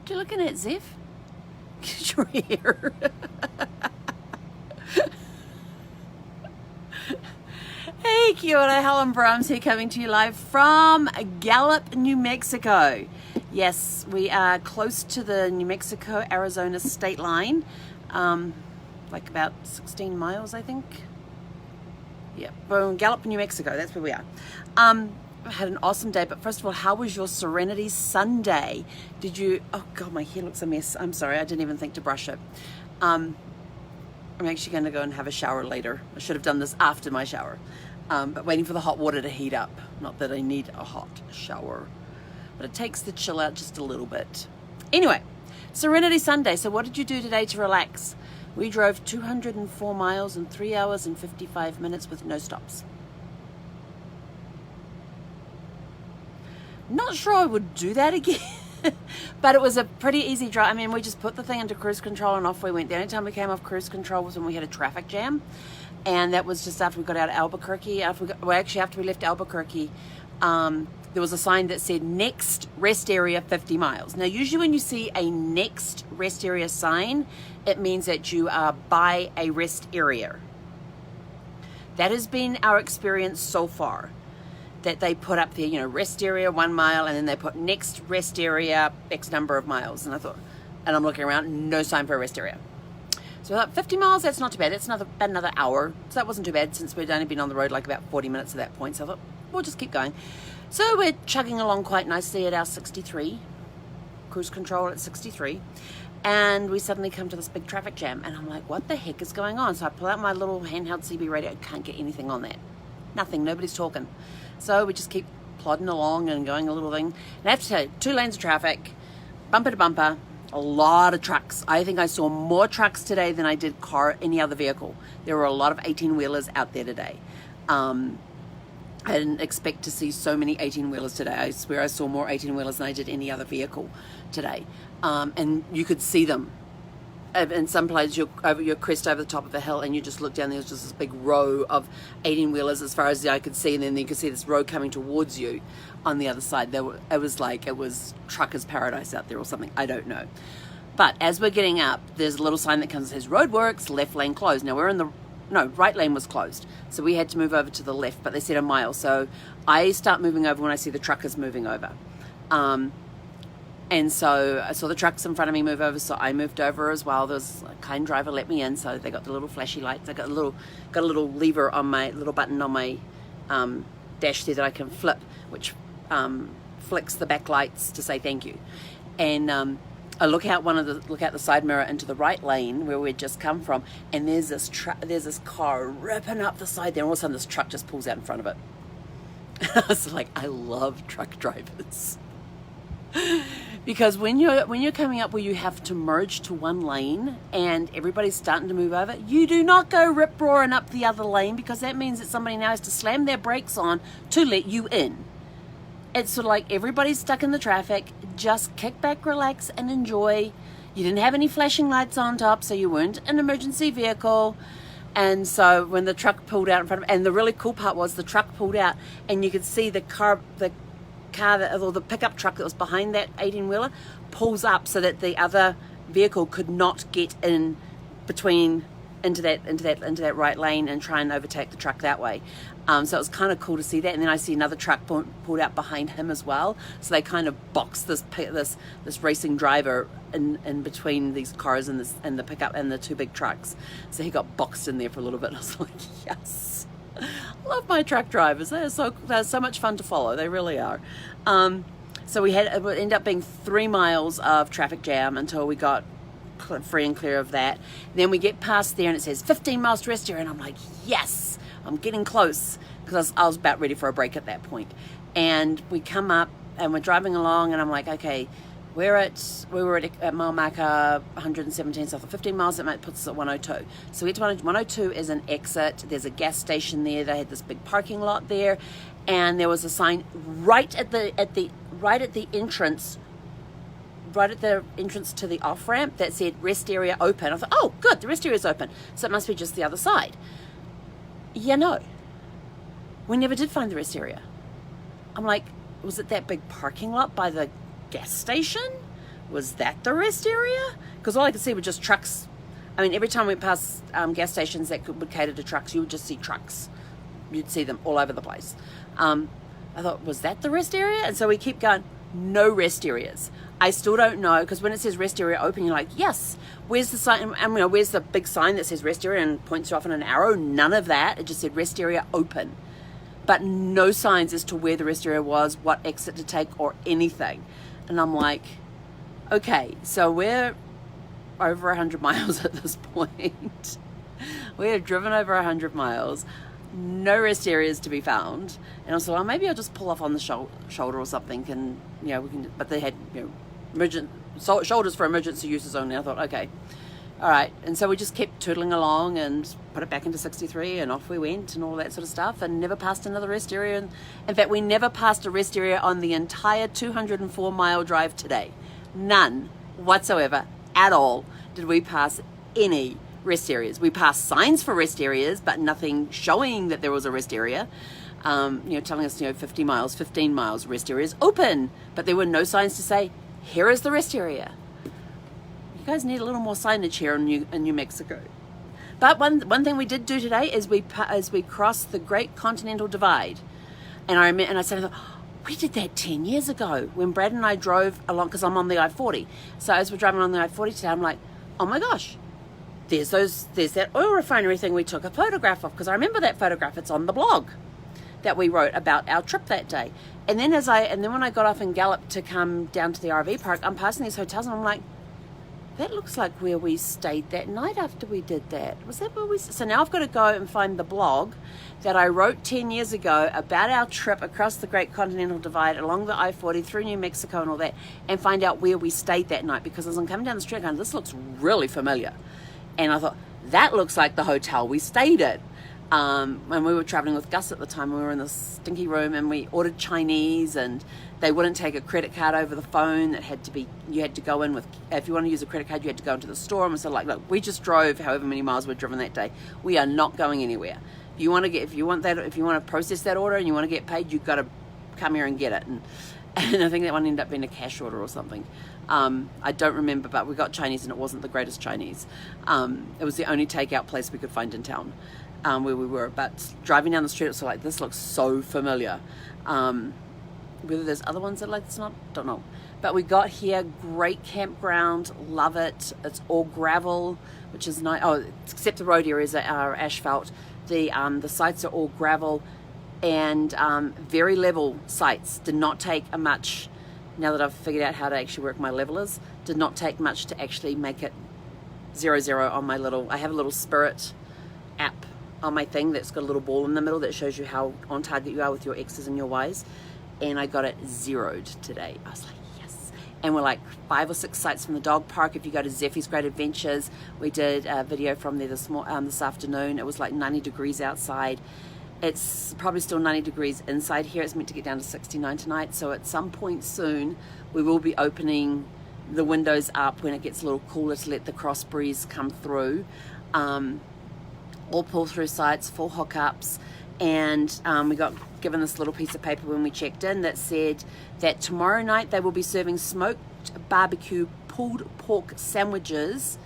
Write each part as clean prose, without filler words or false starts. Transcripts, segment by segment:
What are you looking at, Zeph? Get your hair. Hey, kia ora, Helen Brahms here, coming to you live from Gallup, New Mexico. Yes, we are close to the New Mexico-Arizona state line, like about 16 miles, I think. Yeah, well, Gallup, New Mexico, that's where we are. I had an awesome day, but first of all, how was your Serenity Sunday? Did you, oh God, my hair looks a mess. I'm sorry, I didn't even think to brush it. I'm actually going to go and have a shower later. I should have done this after my shower, but waiting for the hot water to heat up. Not that I need a hot shower, but it takes the chill out just a little bit. Anyway, Serenity Sunday. So what did you do today to relax? We drove 204 miles in 3 hours and 55 minutes with no stops. Not sure I would do that again, but it was a pretty easy drive. I mean, we just put the thing into cruise control and off we went. The only time we came off cruise control was when we had a traffic jam, and that was just after we got out of Albuquerque. After we left Albuquerque, there was a sign that said next rest area 50 miles. Now, usually when you see a next rest area sign, it means that you are by a rest area. That has been our experience so far. That they put up there, you know, rest area 1 mile, and then they put next rest area X number of miles. And I thought, and I'm looking around, no sign for a rest area. So I thought 50 miles, that's not too bad. That's about another hour. So that wasn't too bad since we'd only been on the road like about 40 minutes at that point. So I thought, we'll just keep going. So we're chugging along quite nicely at our 63, cruise control at 63. And we suddenly come to this big traffic jam. And I'm like, what the heck is going on? So I pull out my little handheld CB radio. Can't get anything on that. Nothing, nobody's talking. So we just keep plodding along and going a little thing. And I have to tell you, 2 lanes of traffic, bumper to bumper, a lot of trucks. I think I saw more trucks today than I did any other vehicle. There were a lot of 18-wheelers out there today. I didn't expect to see so many 18-wheelers today. I swear I saw more 18-wheelers than I did any other vehicle today. And you could see them. In some places, you're crest over the top of a hill, and you just look down. There was just this big row of 18-wheelers as far as the eye could see, and then you could see this row coming towards you on the other side. It was truckers' paradise out there or something. I don't know. But as we're getting up, there's a little sign that comes that says roadworks, left lane closed. Now right lane was closed, so we had to move over to the left. But they said a mile, so I start moving over when I see the truckers moving over. And so I saw the trucks in front of me move over, so I moved over as well. There's a kind driver let me in, so they got the little flashy lights. I got a little lever on my little button on my dash there that I can flip, which flicks the back lights to say thank you. And I look out the side mirror into the right lane where we'd just come from, and there's this car ripping up the side there, and all of a sudden this truck just pulls out in front of it. I was like, I love truck drivers. Because when you're coming up where you have to merge to one lane and everybody's starting to move over, you do not go rip-roaring up the other lane, because that means that somebody now has to slam their brakes on to let you in. It's sort of like everybody's stuck in the traffic. Just kick back, relax, and enjoy. You didn't have any flashing lights on top, so you weren't an emergency vehicle. And so when the truck pulled out in front of, and the really cool part was the truck pulled out and you could see the pickup truck that was behind that 18-wheeler pulls up so that the other vehicle could not get in between into that right lane and try and overtake the truck that way. So it was kind of cool to see that. And then I see another truck pulled out behind him as well. So they kind of boxed this racing driver in between these cars and the pickup and the 2 big trucks. So he got boxed in there for a little bit. And I was like, yes. Love my truck drivers. They're so much fun to follow. They really are. So it ended up being 3 miles of traffic jam until we got free and clear of that. Then we get past there and it says 15 miles to rest area, and I'm like, yes, I'm getting close, because I was about ready for a break at that point. And we come up and we're driving along, and I'm like, okay, we were at mile marker 117, so for 15 miles that puts us at 102. So we get to 102 is an exit. There's a gas station there. They had this big parking lot there, and there was a sign right at the entrance to the off-ramp that said rest area open. I thought, oh good, the rest area is open, so it must be just the other side. Yeah, no, we never did find the rest area. I'm like, was it that big parking lot by the gas station? was that the rest area? Because all I could see were just trucks. I mean, every time we passed gas stations that would cater to trucks, you would just see trucks. You'd see them all over the place. I thought, was that the rest area? And so we keep going, no rest areas. I still don't know, because when it says rest area open, you're like, yes, where's the sign? And where's the big sign that says rest area and points you off in an arrow? None of that. It just said rest area open. But no signs as to where the rest area was, what exit to take, or anything. And I'm like, okay, so we're over 100 miles at this point. We have driven over 100 miles. No rest areas to be found. And I was like, well, maybe I'll just pull off on the shoulder or something. And, we can, but they had, shoulders for emergency uses only. I thought, okay, all right. And so we just kept tootling along and put it back into 63 and off we went and all that sort of stuff, and never passed another rest area. And in fact, we never passed a rest area on the entire 204-mile drive today. None whatsoever at all did we pass any rest areas. We passed signs for rest areas, but nothing showing that there was a rest area. Telling us, 50 miles, 15 miles, rest areas open, but there were no signs to say, here is the rest area. You guys need a little more signage here in New Mexico. But one thing we did do today is we crossed the Great Continental Divide, and I said, we did that 10 years ago when Brad and I drove along, because I'm on the I-40. So as we're driving on the I-40 today, I'm like, oh my gosh, there's that oil refinery thing we took a photograph of, because I remember that photograph. It's on the blog that we wrote about our trip that day. And then when I got off and galloped to come down to the RV park, I'm passing these hotels and I'm like, that looks like where we stayed that night after we did that. Was that where we... So now I've got to go and find the blog that I wrote 10 years ago about our trip across the Great Continental Divide along the I-40 through New Mexico and all that, and find out where we stayed that night, because as I'm coming down the street going, this looks really familiar. And I thought, that looks like the hotel we stayed at. When we were traveling with Gus at the time, we were in this stinky room and we ordered Chinese, and they wouldn't take a credit card over the phone. You had to go in with, if you want to use a credit card, you had to go into the store. And we said, look, we just drove however many miles we'd driven that day. We are not going anywhere. If you want to process that order and you want to get paid, you've got to come here and get it. And I think that one ended up being a cash order or something. I don't remember, but we got Chinese and it wasn't the greatest Chinese. It was the only takeout place we could find in town. Where we were, but driving down the street, it's like, this looks so familiar. Whether there's other ones that like this, don't know. But we got here, great campground, love it. It's all gravel, which is nice. Oh, except the road areas are asphalt. The sites are all gravel and very level sites. Did not take a much. Now that I've figured out how to actually work my levelers, did not take much to actually make it 0-0 on my little. I have a little Spirit app on my thing that's got a little ball in the middle that shows you how on target you are with your X's and your Y's, and I got it zeroed today. I was like, yes. And we're like 5 or 6 sites from the dog park. If you go to Zephy's Great Adventures, we did a video from there this afternoon. It was like 90 degrees outside. It's probably still 90 degrees inside here. It's meant to get down to 69 tonight, so at some point soon we will be opening the windows up when it gets a little cooler to let the cross breeze come through. All pull-through sites, full hookups, and we got given this little piece of paper when we checked in that said that tomorrow night they will be serving smoked barbecue pulled pork sandwiches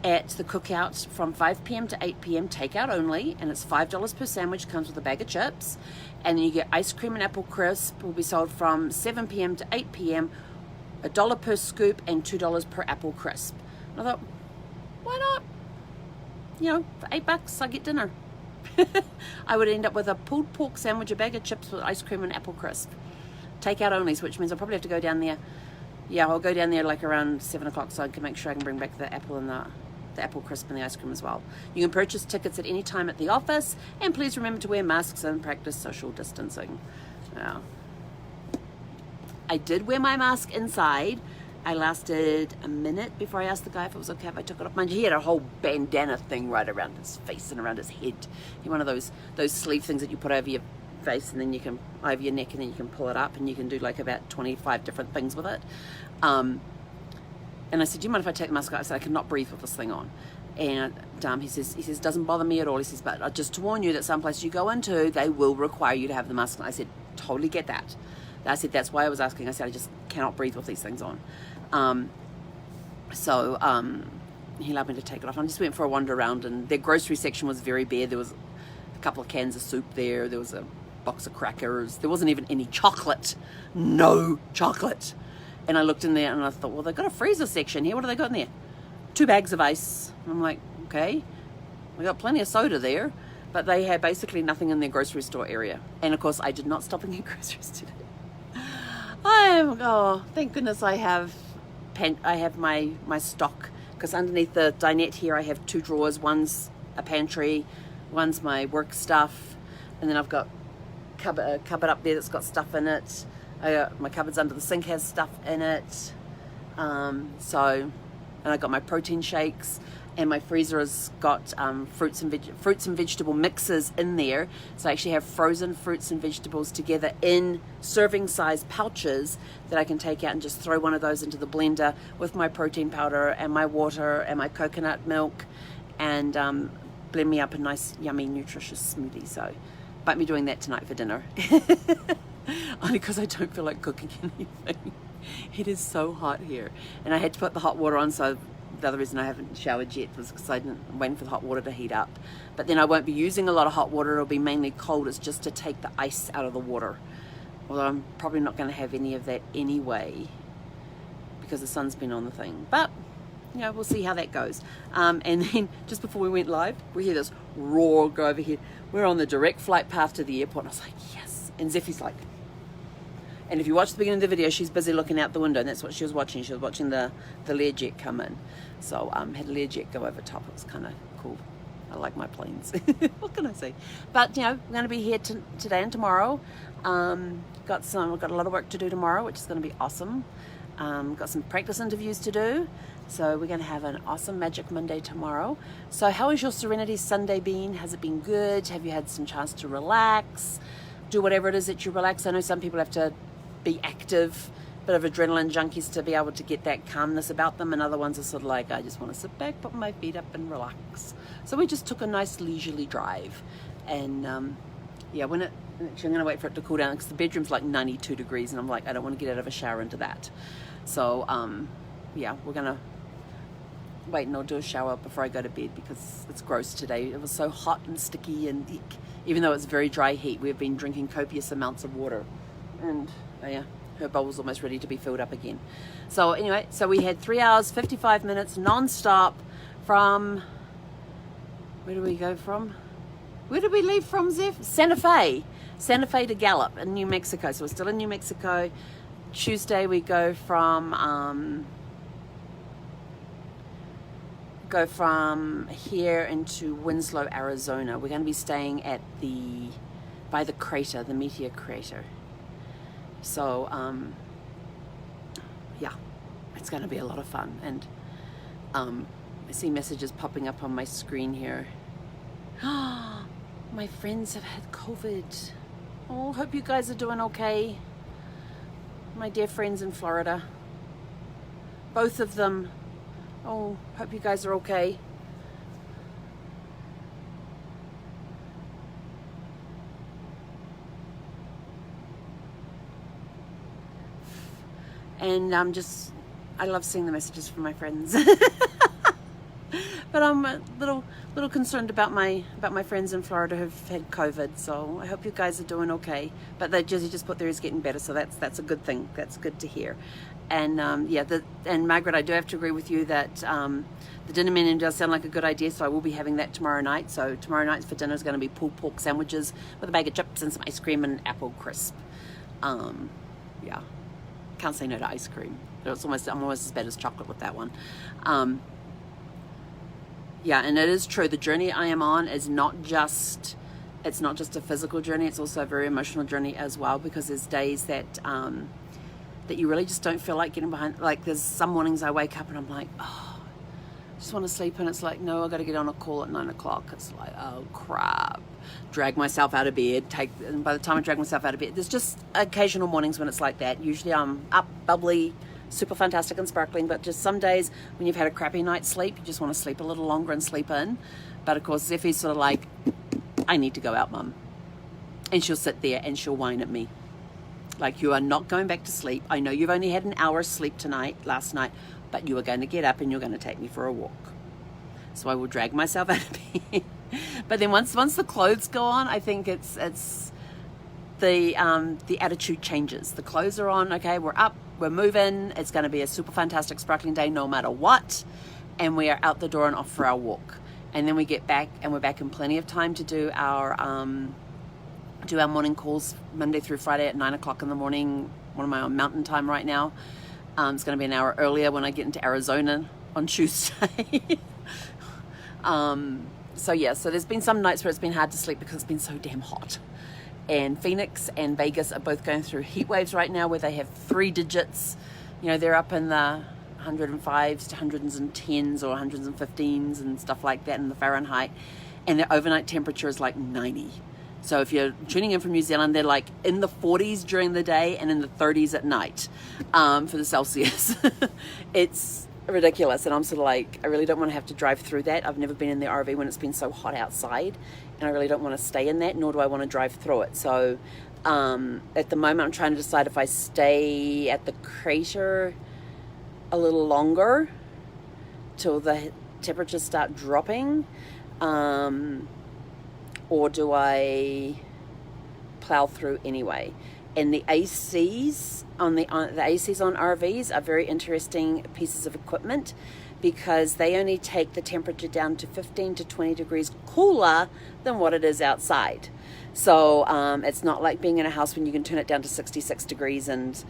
at the cookout from 5 p.m. to 8 p.m. takeout only, and it's $5 per sandwich, comes with a bag of chips, and then you get ice cream and apple crisp will be sold from 7 p.m. to 8 p.m. $1 per scoop and $2 per apple crisp. And I thought, why not? For $8 I get dinner. I would end up with a pulled pork sandwich, a bag of chips with ice cream and apple crisp. Takeout only, which means I'll probably have to go down there. Yeah, I'll go down there like around 7 o'clock so I can make sure I can bring back the apple and the apple crisp and the ice cream as well. You can purchase tickets at any time at the office, and please remember to wear masks and practice social distancing. Yeah. I did wear my mask inside. I lasted a minute before I asked the guy if it was okay if I took it off. Mind you, he had a whole bandana thing right around his face and around his head. He one of those sleeve things that you put over your face and then you can over your neck, and then you can pull it up and you can do like about 25 different things with it. And I said, do you mind if I take the mask off? I said, I cannot breathe with this thing on. And he says, doesn't bother me at all. He says, but just to warn you that some place you go into, they will require you to have the mask on. I said, totally get that. I said, that's why I was asking. I said, I just cannot breathe with these things on. So he allowed me to take it off. I just went for a wander around, and their grocery section was very bare. There was a couple of cans of soup there. There was a box of crackers. There wasn't even any chocolate. No chocolate. And I looked in there and I thought, well, they've got a freezer section here. What have they got in there? 2 bags of ice. And I'm like, okay. We got plenty of soda there. But they had basically nothing in their grocery store area. And of course, I did not stop and get groceries today. Oh, thank goodness I have my stock. Because underneath the dinette here, I have 2 drawers. One's a pantry, one's my work stuff. And then I've got a cupboard up there that's got stuff in it. My cupboards under the sink has stuff in it. And I got my protein shakes, and my freezer has got fruits and vegetable mixes in there. So I actually have frozen fruits and vegetables together in serving size pouches that I can take out and just throw one of those into the blender with my protein powder and my water and my coconut milk, and blend me up a nice, yummy, nutritious smoothie. So, might be doing that tonight for dinner. Only because I don't feel like cooking anything. It is so hot here, and I had to put the hot water on. So the other reason I haven't showered yet was because I'm waiting for the hot water to heat up. But then I won't be using a lot of hot water. It'll be mainly cold. It's just to take the ice out of the water. Although I'm probably not going to have any of that anyway, because the sun's been on the thing. But you know, we'll see how that goes. And then just before we went live, we hear this roar go over here. We're on the direct flight path to the airport, and I was like, yes. And Zephy's like, and if you watch the beginning of the video, she's busy looking out the window, and that's what she was watching. She was watching the Learjet come in. So had a Learjet go over top. It was kind of cool. I like my planes. What can I say? But you know, we're going to be here today and tomorrow. We've got a lot of work to do tomorrow, which is going to be awesome. Got some practice interviews to do. So we're going to have an awesome Magic Monday tomorrow. So how has your Serenity Sunday been? Has it been good? Have you had some chance to relax? Do whatever it is that you relax. I know some people have to be active, bit of adrenaline junkies to be able to get that calmness about them, and other ones are sort of like, I just want to sit back, put my feet up and relax. So we just took a nice leisurely drive, and yeah, actually I'm going to wait for it to cool down, because the bedroom's like 92 degrees, and I'm like, I don't want to get out of a shower into that. So yeah, we're going to wait, and I'll do a shower before I go to bed, because it's gross today. It was so hot and sticky, and even though it's very dry heat, we've been drinking copious amounts of water, and yeah, her bowl's almost ready to be filled up again. So anyway, so we had 3 hours 55 minutes non-stop from, where did we go from? Where did we leave from, Zeph? Santa Fe to Gallup in New Mexico. So we're still in New Mexico. Tuesday we go from here into Winslow, Arizona. We're going to be staying at by the crater, the meteor crater. So yeah, it's going to be a lot of fun. And I see messages popping up on my screen here. My friends have had COVID. Oh, hope you guys are doing okay. My dear friends in Florida, both of them. Oh, hope you guys are okay. And I love seeing the messages from my friends. But I'm a little concerned about my friends in Florida who've had COVID. So I hope you guys are doing okay. But they just put theirs getting better, so that's a good thing. That's good to hear. And yeah, and Margaret, I do have to agree with you that the dinner menu does sound like a good idea. So I will be having that tomorrow night. So tomorrow night's for dinner is going to be pulled pork sandwiches with a bag of chips and some ice cream and apple crisp. Yeah, can't say no to ice cream. I'm almost as bad as chocolate with that one. Yeah, and it is true. The journey I am on is not just a physical journey. It's also a very emotional journey as well, because there's days that you really just don't feel like getting behind. Like there's some mornings I wake up and I'm like, oh, I just want to sleep, and it's like, no, I got to get on a call at 9 o'clock. It's like, oh crap. Drag myself out of bed. And by the time I drag myself out of bed, there's just occasional mornings when it's like that. Usually I'm up, bubbly, super fantastic and sparkling, but just some days when you've had a crappy night's sleep, you just want to sleep a little longer and sleep in. But of course, Zephy's sort of like, I need to go out, Mum. And she'll sit there and she'll whine at me. Like, you are not going back to sleep. I know you've only had an hour's sleep last night, but you are going to get up and you're going to take me for a walk. So I will drag myself out of bed. But then once the clothes go on, I think it's the attitude changes. The clothes are on, okay, we're up, we're moving, it's going to be a super fantastic sparkling day no matter what, and we are out the door and off for our walk. And then we get back, and we're back in plenty of time to do our morning calls Monday through Friday at 9 o'clock in the morning. One of my own mountain time right now. It's going to be an hour earlier when I get into Arizona on Tuesday. So there's been some nights where it's been hard to sleep because it's been so damn hot. And Phoenix and Vegas are both going through heat waves right now where they have 3 digits. You know, they're up in the 105s to 110s or 115s and stuff like that in the Fahrenheit. And their overnight temperature is like 90. So if you're tuning in from New Zealand, they're like in the 40s during the day and in the 30s at night for the Celsius. It's ridiculous. And I'm sort of like, I really don't want to have to drive through that. I've never been in the RV when it's been so hot outside. And I really don't want to stay in that, nor do I want to drive through it. So at the moment, I'm trying to decide if I stay at the crater a little longer till the temperatures start dropping, or do I plow through anyway? And the ACs on RVs are very interesting pieces of equipment, because they only take the temperature down to 15 to 20 degrees cooler than what it is outside. So it's not like being in a house when you can turn it down to 66 degrees and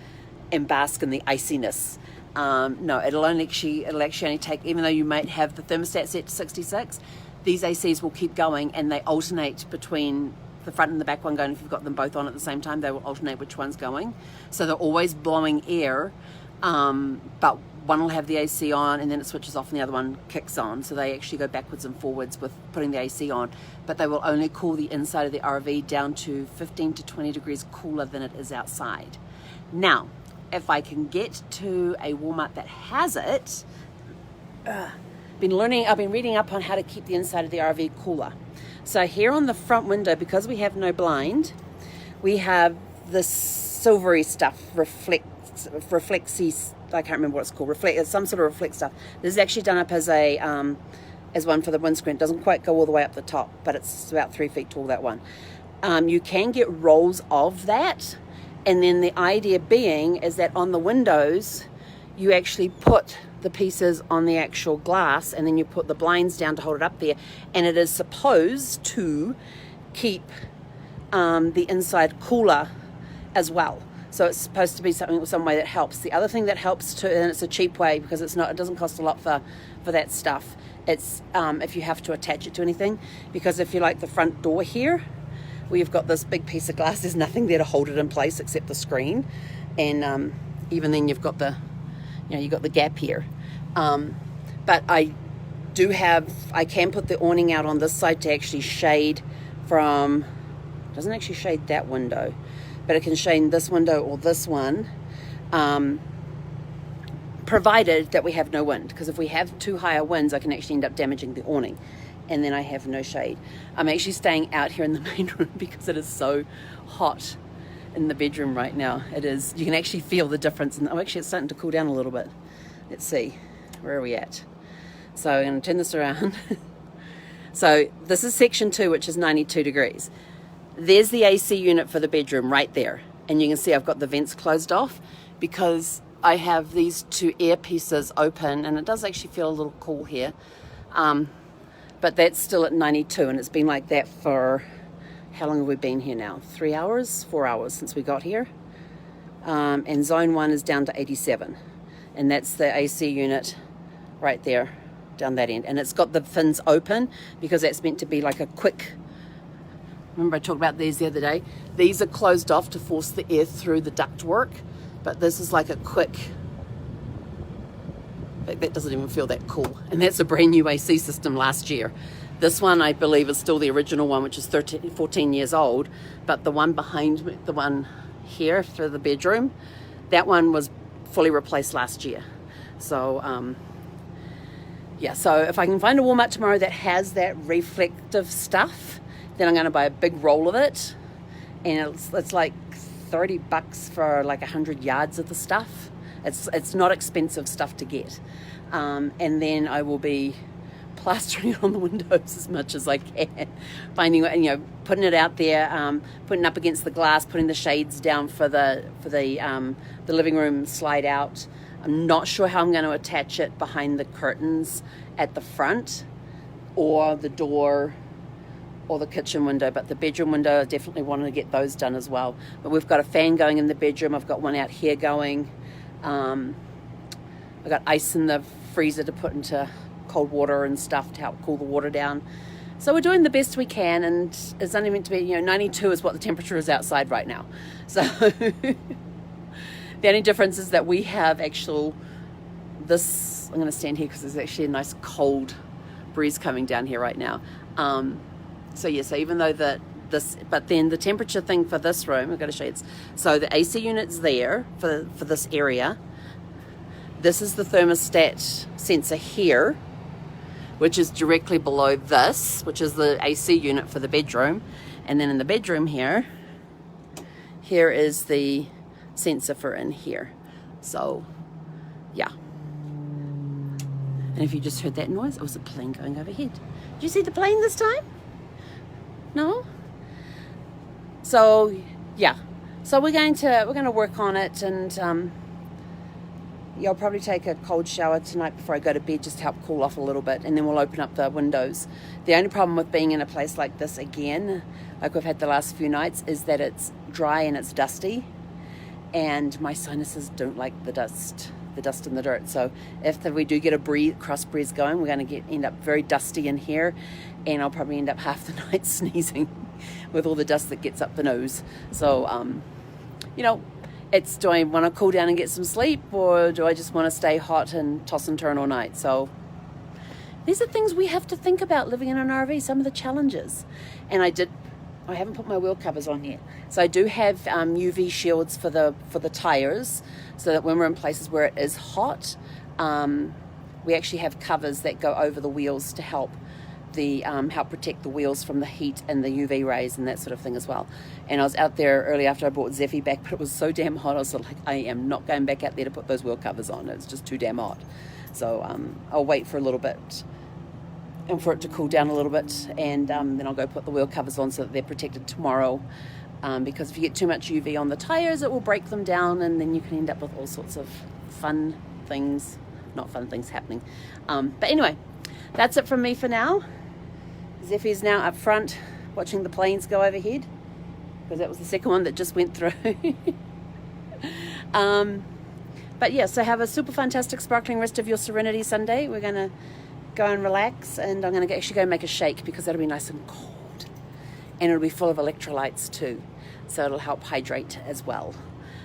bask in the iciness. No, it'll actually only take, even though you might have the thermostat set to 66, these ACs will keep going, and they alternate between the front and the back one going. If you've got them both on at the same time, they will alternate which one's going. So they're always blowing air, but one will have the AC on and then it switches off and the other one kicks on. So they actually go backwards and forwards with putting the AC on, but they will only cool the inside of the RV down to 15 to 20 degrees cooler than it is outside. Now, if I can get to a Walmart that has it, I've been reading up on how to keep the inside of the RV cooler. So here on the front window, because we have no blind, we have this silvery stuff, reflexy, I can't remember what it's called, it's some sort of reflect stuff. This is actually done up as one for the windscreen. It doesn't quite go all the way up the top, but it's about 3 feet tall, that one. You can get rolls of that, and then the idea being is that on the windows, you actually put the pieces on the actual glass, and then you put the blinds down to hold it up there, and it is supposed to keep the inside cooler as well. So it's supposed to be some way that helps. The other thing that helps too, and it's a cheap way because it doesn't cost a lot for that stuff. It's if you have to attach it to anything, because if you like the front door here, where you've got this big piece of glass, there's nothing there to hold it in place except the screen, and even then you've got the gap here. But I can put the awning out on this side to actually shade from. It doesn't actually shade that window, but it can shade this window or this one, provided that we have no wind. Because if we have too high winds, I can actually end up damaging the awning, and then I have no shade. I'm actually staying out here in the main room because it is so hot in the bedroom right now. It is. You can actually feel the difference. And actually, it's starting to cool down a little bit. Let's see, where are we at? So I'm going to turn this around. So this is section 2, which is 92 degrees. There's the AC unit for the bedroom right there. And you can see I've got the vents closed off because I have these 2 air pieces open, and it does actually feel a little cool here. But that's still at 92, and it's been like that for, how long have we been here now? 3 hours, 4 hours since we got here. And zone 1 is down to 87. And that's the AC unit right there down that end. And it's got the fins open because that's meant to be like a quick. Remember I talked about these the other day? These are closed off to force the air through the ductwork, but this is like a quick, that doesn't even feel that cool. And that's a brand new AC system last year. This one I believe is still the original one, which is 14 years old, but the one behind me, the one here for the bedroom, that one was fully replaced last year. So yeah, so if I can find a Walmart tomorrow that has that reflective stuff, then I'm going to buy a big roll of it, and it's like $30 for like 100 yards of the stuff. It's not expensive stuff to get. And then I will be plastering it on the windows as much as I can, finding, putting it out there, putting it up against the glass, putting the shades down for the living room slide out. I'm not sure how I'm going to attach it behind the curtains at the front, or the door, or the kitchen window, but the bedroom window, I definitely wanted to get those done as well. But we've got a fan going in the bedroom. I've got one out here going. I've got ice in the freezer to put into cold water and stuff to help cool the water down. So we're doing the best we can, and it's only meant to be, 92 is what the temperature is outside right now. So the only difference is that we have I'm going to stand here because there's actually a nice cold breeze coming down here right now. So even though but then the temperature thing for this room, I've got to show you. So the AC unit's there for this area. This is the thermostat sensor here, which is directly below this, which is the AC unit for the bedroom. And then in the bedroom here is the sensor for in here. So, yeah. And if you just heard that noise, it was a plane going overhead. Did you see the plane this time? No? So, yeah. So we're going to work on it, and I'll probably take a cold shower tonight before I go to bed, just to help cool off a little bit, and then we'll open up the windows. The only problem with being in a place like this again, like we've had the last few nights, is that it's dry and it's dusty, and my sinuses don't like the dust and the dirt. So if we do get a cross breeze going, we're going to end up very dusty in here, and I'll probably end up half the night sneezing with all the dust that gets up the nose. So, do I want to cool down and get some sleep, or do I just want to stay hot and toss and turn all night? So these are things we have to think about living in an RV, some of the challenges. And I haven't put my wheel covers on yet. So I do have UV shields for the tires, so that when we're in places where it is hot, we actually have covers that go over the wheels to help protect the wheels from the heat and the UV rays and that sort of thing as well. And I was out there early after I brought Zephy back, but it was so damn hot. I was like, I am not going back out there to put those wheel covers on. It's just too damn hot. So I'll wait for a little bit and for it to cool down a little bit, and then I'll go put the wheel covers on so that they're protected tomorrow. Because if you get too much UV on the tires, it will break them down, and then you can end up with all sorts of not fun things happening. But anyway, that's it from me for now. Zephy's now up front watching the planes go overhead, because that was the second one that just went through. But yeah, so have a super fantastic sparkling rest of your Serenity Sunday. We're going to go and relax, and I'm going to actually go make a shake, because that'll be nice and cold, and it'll be full of electrolytes too, so it'll help hydrate as well.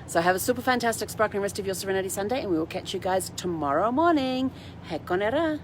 So have a super fantastic sparkling rest of your Serenity Sunday, and we will catch you guys tomorrow morning. Hekonera.